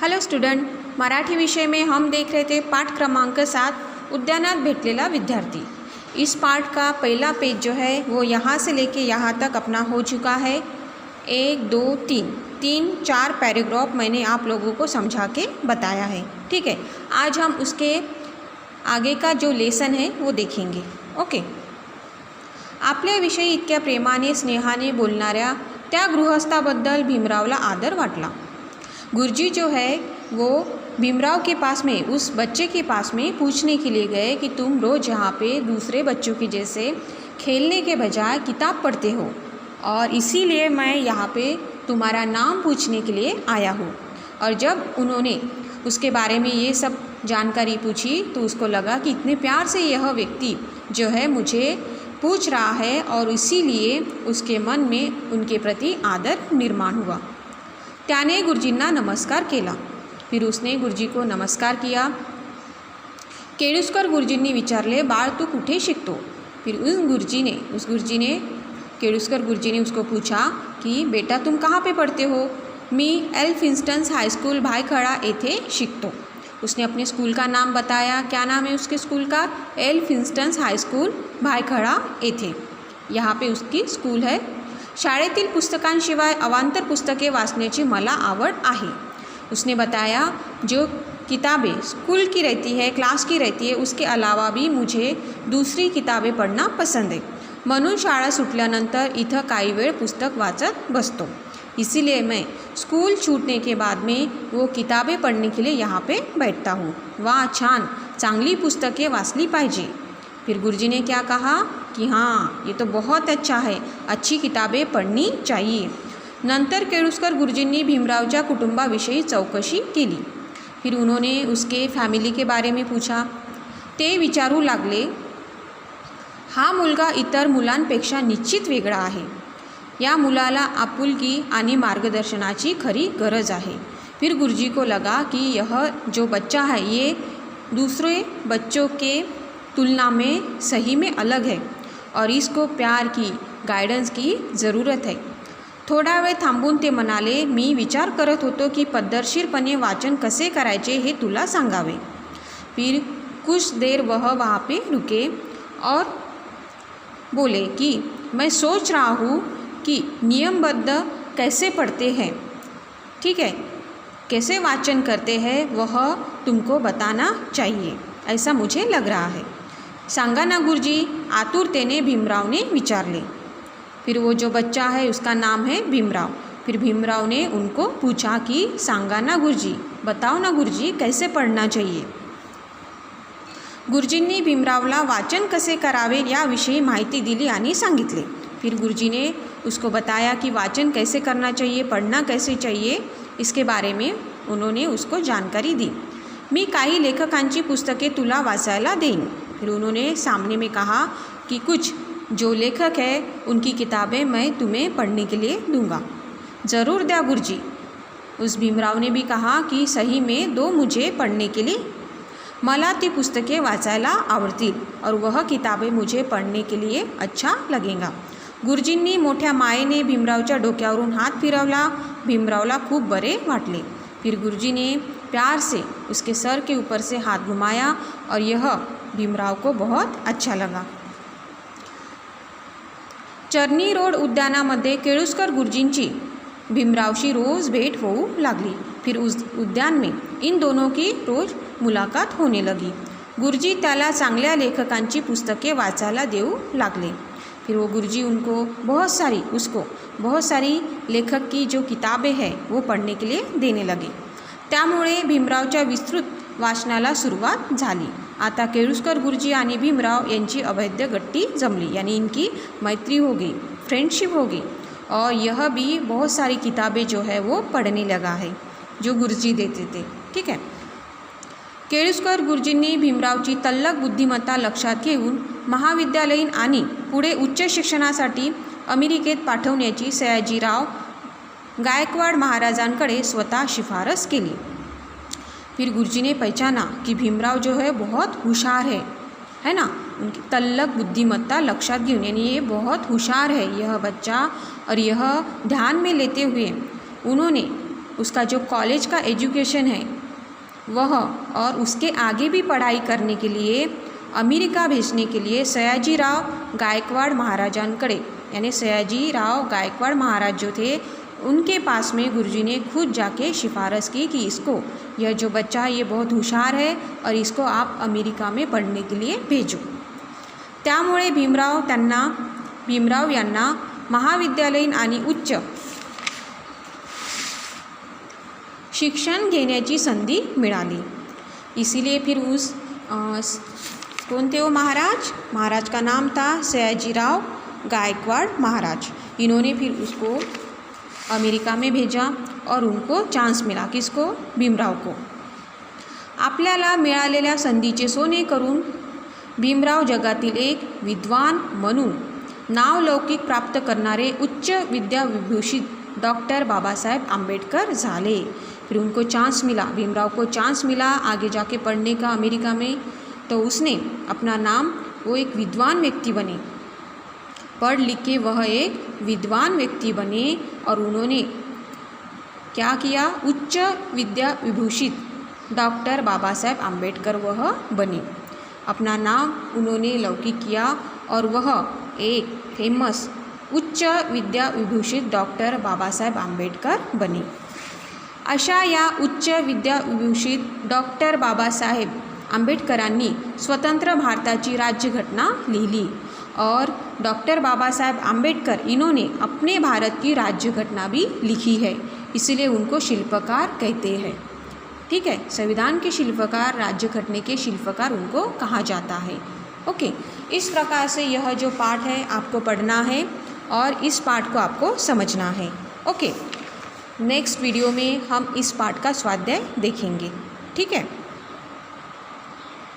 Hello student, Marathi विषय में हम देख रहे थे पाठ क्रमांक 7 उद्यानात भेटलेला विद्यार्थी। इस पाठ का पहला पेज जो है वो यहाँ से लेके यहाँ तक अपना हो चुका है। 1 2 3 4 पैराग्राफ मैंने आप लोगों को समझा के बताया है। ठीक है, आज हम उसके आगे का जो लेसन है वो देखेंगे। ओके, आपल्याविषयी इतक्या प्रेमाने स्नेहाने बोलणाऱ्या त्या गृहस्थाबद्दल भीमरावला आदर वाटला। गुरुजी जो है वो भीमराव के पास में उस बच्चे के पास में पूछने के लिए गए कि तुम रोज़ यहाँ पे दूसरे बच्चों के जैसे खेलने के बजाय किताब पढ़ते हो और इसीलिए मैं यहाँ पे तुम्हारा नाम पूछने के लिए आया हूँ। और जब उन्होंने उसके बारे में ये सब जानकारी पूछी तो उसको लगा कि इतने प्यार से यह व्यक्ति जो है मुझे पूछ रहा है और इसीलिए उसके मन में उनके प्रति आदर निर्माण हुआ। त्याने गुरुजींना नमस्कार केला। फिर उसने गुरुजी को नमस्कार किया। केळुस्कर गुरुजींनी विचारले, बाळ तू कुठे शिकतो? फिर उस गुरुजी ने केळुस्कर गुरुजी ने उसको पूछा कि बेटा तुम कहाँ पे पढ़ते हो? मी एल्फिन्स्टन हाईस्कूल भायखळा येथे शिकतो। उसने अपने स्कूल का नाम बताया। क्या नाम है उसके स्कूल का? एल्फिन्स्टन हाईस्कूल भायखळा येथे, यहाँ पे उसकी स्कूल है। शाळेतील पुस्तकांशिवाय अवांतर पुस्तके वाचण्याची मला आवड आहे। उसने बताया जो किताबें स्कूल की रहती है, क्लास की रहती है, उसके अलावा भी मुझे दूसरी किताबें पढ़ना पसंद है। म्हणून शाळा सुटल्यानंतर इथं काही वेळ पुस्तक वाचत बसतो। इसीलिए मैं स्कूल छूटने के बाद में वो किताबें पढ़ने के लिए यहाँ पे बैठता हूँ। वाह, छान, चांगली पुस्तकें वाचली पाहिजे। फिर गुरुजी ने क्या कहा कि हाँ, ये तो बहुत अच्छा है, अच्छी किताबें पढ़नी चाहिए। नंतर केळुस्कर गुरुजींनी भीमरावच्या कुटुंबाविषयी चौकशी केली। फिर उन्होंने उसके फॅमिली के बारे में पूछा। ते विचारू लागले, हा मुलगा इतर मुलांपेक्षा निश्चित वेगळा आहे। या मुलाला आपुलकी आणि मार्गदर्शनाची खरी गरज आहे। फिर गुरुजी को लगा कि यह जो बच्चा है ये दूसरे बच्चों के तुलना में सही में अलग है और इसको प्यार की, गाइडेंस की ज़रूरत है। थोडा वेळ थांबून ते म्हणाले, मी विचार करत होतो की पद्धतशीरपणे वाचन कसे करायचे हे तुला सांगावे। फिर कुछ देर वह वहाँ पे रुके और बोले कि मैं सोच रहा हूँ कि नियमबद्ध कैसे पढ़ते हैं, ठीक है, कैसे वाचन करते हैं वह तुमको बताना चाहिए, ऐसा मुझे लग रहा है। सांगा ना गुरुजी, आतुरतेने भीमराव ने विचारले। फिर वो जो बच्चा है उसका नाम है भीमराव। फिर भीमराव ने उनको पूछा कि सांगा ना गुरुजी, बताओ ना गुरुजी कैसे पढ़ना चाहिए। गुरुजींनी भीमरावला वाचन कसे करावे याविषयी माहिती दिली आणि सांगितले। फिर गुरुजी ने उसको बताया कि वाचन कैसे करना चाहिए, पढ़ना कैसे चाहिए, इसके बारे में उन्होंने उसको जानकारी दी। मी काही लेखकांची पुस्तके तुला वाचायला देईन। फिर उन्होंने सामने में कहा कि कुछ जो लेखक है उनकी किताबें मैं तुम्हें पढ़ने के लिए दूंगा। ज़रूर द्या गुरुजी। उस भीमराव ने भी कहा कि सही में दो मुझे पढ़ने के लिए, मला ती पुस्तकें वाचायला आवडतील और वह किताबें मुझे पढ़ने के लिए अच्छा लगेगा। गुरुजींनी मोठ्या मायेने भीमरावच्या डोक्यावरून हात फिरवला। भीमरावला खूप बरे वाटले। फिर गुरुजी ने प्यार से उसके सर के ऊपर से हाथ घुमाया और यह भीमराव को बहुत अच्छा लगा। चर्नी रोड उद्यानामध्ये केळुस्कर गुरुजींची भीमरावशी रोज़ भेंट होऊ लागली। फिर उस उद्यान में इन दोनों की रोज़ मुलाकात होने लगी। गुरुजी त्याला चांगल्या लेखकांची पुस्तके वाचायला देऊ लागले। फिर वो गुरुजी उनको बहुत सारी लेखक की जो किताबें हैं वो पढ़ने के लिए देने लगे। त्यामुळे भीमरावच्या विस्तृत वाचनाला सुरुवात झाली। आता केळुस्कर गुरुजी आणि भीमराव यांची अभेद गट्टी जमली, यानी इनकी मैत्री हो गई, फ्रेंडशिप हो गई और यह भी बहुत सारी किताबें जो है वो पढ़ने लगा है जो गुरुजी देते थे। ठीक है, केळुस्कर गुरुजींनी भीमरावची तल्लख बुद्धिमत्ता लक्षात घेऊन महाविद्यालयीन आणि पुढे उच्च शिक्षणासाठी अमेरिकेत पाठवण्याची सयाजीराव गायकवाड महाराजांकडे स्वतः शिफारस केली। फिर गुरुजी ने पहचाना कि भीमराव जो है बहुत होशियार है ना, उनकी तल्लख बुद्धिमत्ता लक्षात घेऊन, यानी ये बहुत होशियार है यह बच्चा। और यह ध्यान में लेते हुए उन्होंने उसका जो कॉलेज का एजुकेशन है वह और उसके आगे भी पढ़ाई करने के लिए अमेरिका भेजने के लिए सयाजीराव गायकवाड़ महाराजांकडे यानी सयाजीराव गायकवाड़ महाराज जो थे उनके पास में गुरुजी ने खुद जाके सिफारिश की कि इसको, यह जो बच्चा है ये बहुत होशियार है और इसको आप अमेरिका में पढ़ने के लिए भेजो। त्यामुळे भीमराव यांना महाविद्यालयीन आणि उच्च शिक्षण घेण्याची संधी मिळाली। इसीलिए फिर उस कौन थे वो महाराज का नाम था सयाजीराव गायकवाड़ महाराज। इन्होंने फिर उसको अमेरिका में भेजा और उनको चांस मिला, किसको? भीमराव को। आपल्याला मिळालेल्या संधीचे सोने करून भीमराव जगातील एक विद्वान म्हणून नावलौकिक प्राप्त करणारे उच्च विद्याविभूषित डॉक्टर बाबासाहेब आंबेडकर झाले। फिर उनको चांस मिला, भीमराव को चांस मिला आगे जाके पढ़ने का अमेरिका में, तो उसने अपना नाम, वो एक विद्वान व्यक्ति बने, पढ़ लिख के वह एक विद्वान व्यक्ति बने और उन्होंने क्या किया? उच्च विद्या विभूषित डॉक्टर बाबा साहेब आम्बेडकर वह बने। अपना नाम उन्होंने लौकिक किया और वह एक फेमस उच्च विद्या विभूषित डॉक्टर बाबा साहेब आम्बेडकर बने। अशा या उच्च विद्या विभूषित डॉक्टर बाबासाहेब आंबेडकरांनी स्वतंत्र भारताची राज्यघटना लिहिली और डॉक्टर बाबा साहेब आम्बेडकर इन्होंने अपने भारत की राज्यघटना भी लिखी है, इसलिए उनको शिल्पकार कहते हैं। ठीक है, संविधान के शिल्पकार, राज्यघटने के शिल्पकार उनको कहा जाता है। ओके, इस प्रकार से यह जो पाठ है आपको पढ़ना है और इस पाठ को आपको समझना है। ओके, नेक्स्ट वीडियो में हम इस पाठ का स्वाध्याय देखेंगे। ठीक है।